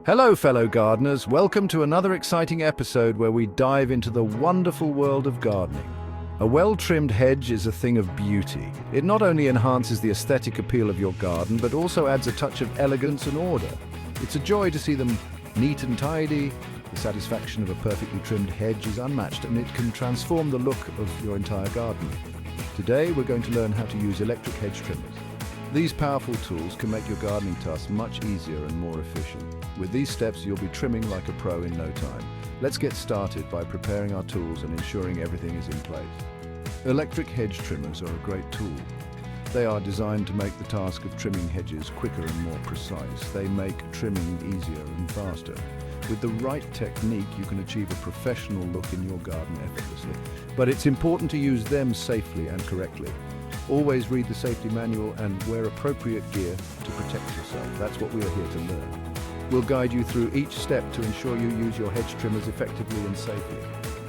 Hello, fellow gardeners. Welcome to another exciting episode where we dive into the wonderful world of gardening. A well-trimmed hedge is a thing of beauty. It not only enhances the aesthetic appeal of your garden, but also adds a touch of elegance and order. It's a joy to see them neat and tidy. The satisfaction of a perfectly trimmed hedge is unmatched, and it can transform the look of your entire garden. Today, we're going to learn how to use electric hedge trimmers. These powerful tools can make your gardening tasks much easier and more efficient. With these steps, you'll be trimming like a pro in no time. Let's get started by preparing our tools and ensuring everything is in place. Electric hedge trimmers are a great tool. They are designed to make the task of trimming hedges quicker and more precise. They make trimming easier and faster. With the right technique, you can achieve a professional look in your garden effortlessly. But it's important to use them safely and correctly. Always read the safety manual and wear appropriate gear to protect yourself. That's what we are here to learn. We'll guide you through each step to ensure you use your hedge trimmers effectively and safely.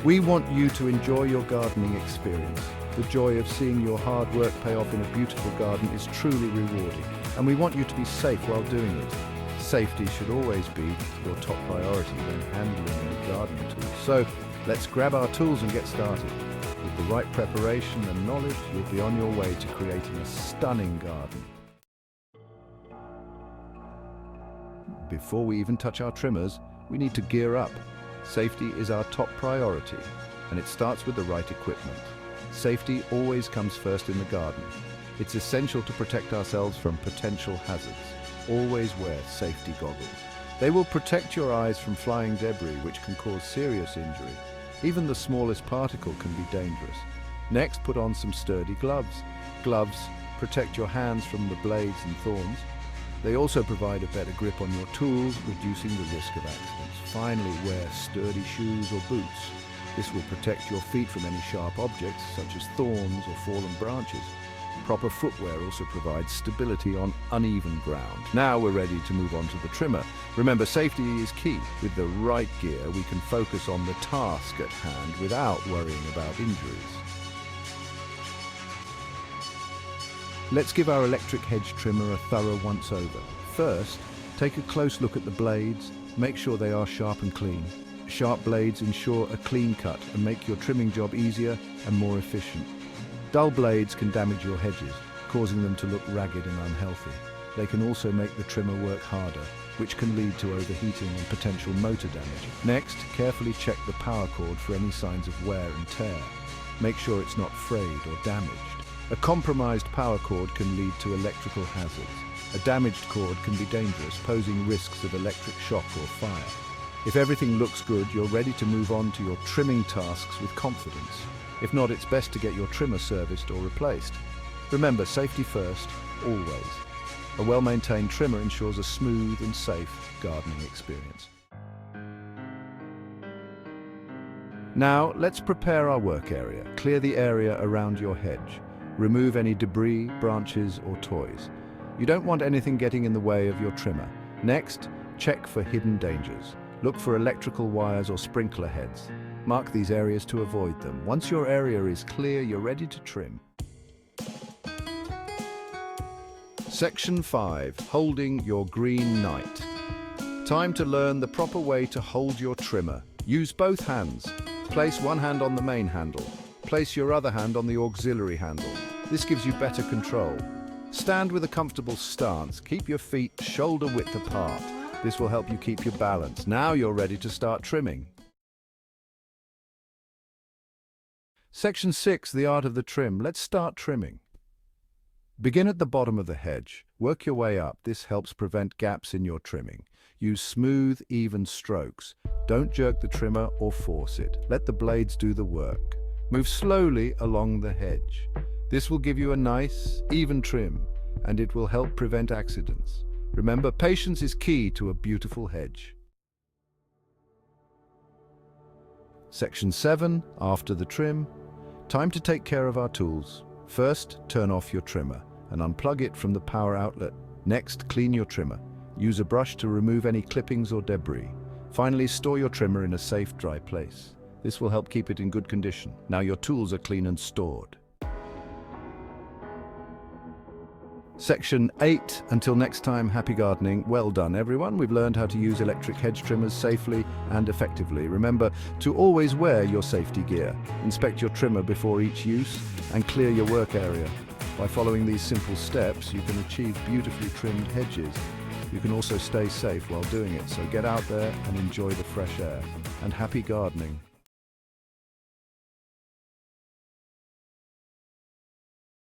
We want you to enjoy your gardening experience. The joy of seeing your hard work pay off in a beautiful garden is truly rewarding, and we want you to be safe while doing it. Safety should always be your top priority when handling any gardening tools. So let's grab our tools and get started. With the right preparation and knowledge, you'll be on your way to creating a stunning garden. Before we even touch our trimmers, we need to gear up. Safety is our top priority, and it starts with the right equipment. Safety always comes first in the garden. It's essential to protect ourselves from potential hazards. Always wear safety goggles. They will protect your eyes from flying debris, which can cause serious injury. Even the smallest particle can be dangerous. Next, put on some sturdy gloves. Gloves protect your hands from the blades and thorns. They also provide a better grip on your tools, reducing the risk of accidents. Finally, wear sturdy shoes or boots. This will protect your feet from any sharp objects, such as thorns or fallen branches. Proper footwear also provides stability on uneven ground. Now we're ready to move on to the trimmer. Remember, safety is key. With the right gear, we can focus on the task at hand without worrying about injuries. Let's give our electric hedge trimmer a thorough once-over. First, take a close look at the blades. Make sure they are sharp and clean. Sharp blades ensure a clean cut and make your trimming job easier and more efficient. Dull blades can damage your hedges, causing them to look ragged and unhealthy. They can also make the trimmer work harder, which can lead to overheating and potential motor damage. Next, carefully check the power cord for any signs of wear and tear. Make sure it's not frayed or damaged. A compromised power cord can lead to electrical hazards. A damaged cord can be dangerous, posing risks of electric shock or fire. If everything looks good, you're ready to move on to your trimming tasks with confidence. If not, it's best to get your trimmer serviced or replaced. Remember, safety first, always. A well-maintained trimmer ensures a smooth and safe gardening experience. Now, let's prepare our work area. Clear the area around your hedge. Remove any debris, branches, or toys. You don't want anything getting in the way of your trimmer. Next, check for hidden dangers. Look for electrical wires or sprinkler heads. Mark these areas to avoid them. Once your area is clear, you're ready to trim. Section 5. Holding your green knight. Time to learn the proper way to hold your trimmer. Use both hands. Place one hand on the main handle. Place your other hand on the auxiliary handle. This gives you better control. Stand with a comfortable stance. Keep your feet shoulder width apart. This will help you keep your balance. Now you're ready to start trimming. Section 6, the art of the trim. Let's start trimming. Begin at the bottom of the hedge. Work your way up. This helps prevent gaps in your trimming. Use smooth, even strokes. Don't jerk the trimmer or force it. Let the blades do the work. Move slowly along the hedge. This will give you a nice, even trim, and it will help prevent accidents. Remember, patience is key to a beautiful hedge. Section 7, after the trim. Time to take care of our tools. First, turn off your trimmer and unplug it from the power outlet. Next, clean your trimmer. Use a brush to remove any clippings or debris. Finally, store your trimmer in a safe, dry place. This will help keep it in good condition. Now your tools are clean and stored. Section 8. Until next time, happy gardening. Well done, everyone. We've learned how to use electric hedge trimmers safely and effectively. Remember to always wear your safety gear. Inspect your trimmer before each use and clear your work area. By following these simple steps, you can achieve beautifully trimmed hedges. You can also stay safe while doing it, so get out there and enjoy the fresh air. And happy gardening.